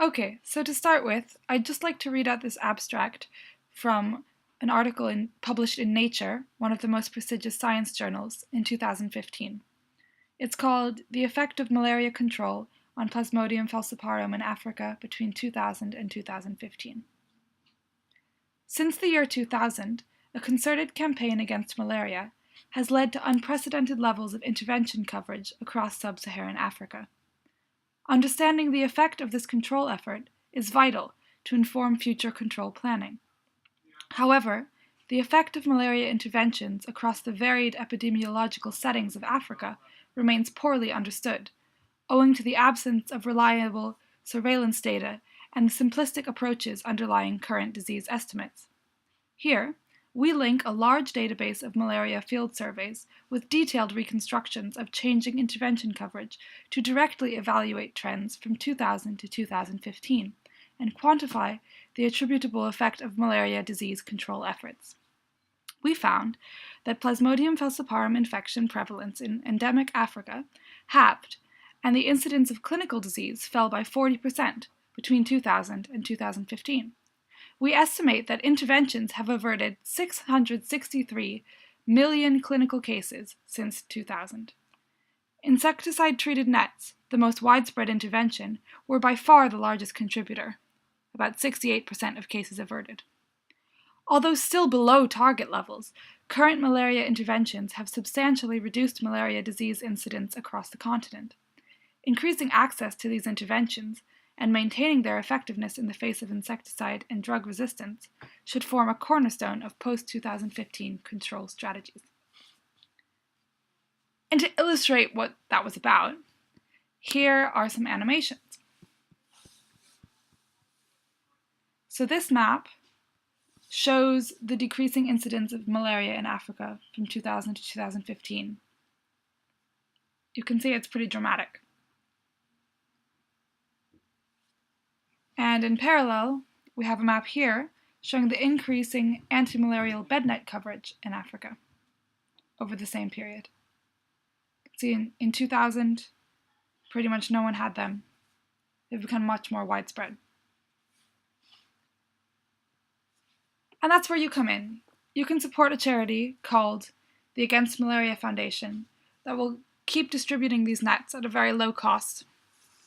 Okay, so to start with, I'd just like to read out this abstract from an article published in Nature, one of the most prestigious science journals, in 2015. It's called The Effect of Malaria Control on Plasmodium falciparum in Africa between 2000 and 2015. Since the year 2000, a concerted campaign against malaria has led to unprecedented levels of intervention coverage across sub-Saharan Africa. Understanding the effect of this control effort is vital to inform future control planning. However, the effect of malaria interventions across the varied epidemiological settings of Africa remains poorly understood, owing to the absence of reliable surveillance data and the simplistic approaches underlying current disease estimates. Here, we link a large database of malaria field surveys with detailed reconstructions of changing intervention coverage to directly evaluate trends from 2000 to 2015 and quantify the attributable effect of malaria disease control efforts. We found that Plasmodium falciparum infection prevalence in endemic Africa halved, and the incidence of clinical disease fell by 40% between 2000 and 2015. We estimate that interventions have averted 663 million clinical cases since 2000. Insecticide-treated nets, the most widespread intervention, were by far the largest contributor, about 68% of cases averted. Although still below target levels, current malaria interventions have substantially reduced malaria disease incidence across the continent. Increasing access to these interventions and maintaining their effectiveness in the face of insecticide and drug resistance should form a cornerstone of post-2015 control strategies. And to illustrate what that was about, here are some animations. So this map shows the decreasing incidence of malaria in Africa from 2000 to 2015. You can see it's pretty dramatic. And in parallel, we have a map here showing the increasing anti-malarial bed net coverage in Africa over the same period. See, in 2000, pretty much no one had them. They've become much more widespread. And that's where you come in. You can support a charity called the Against Malaria Foundation that will keep distributing these nets at a very low cost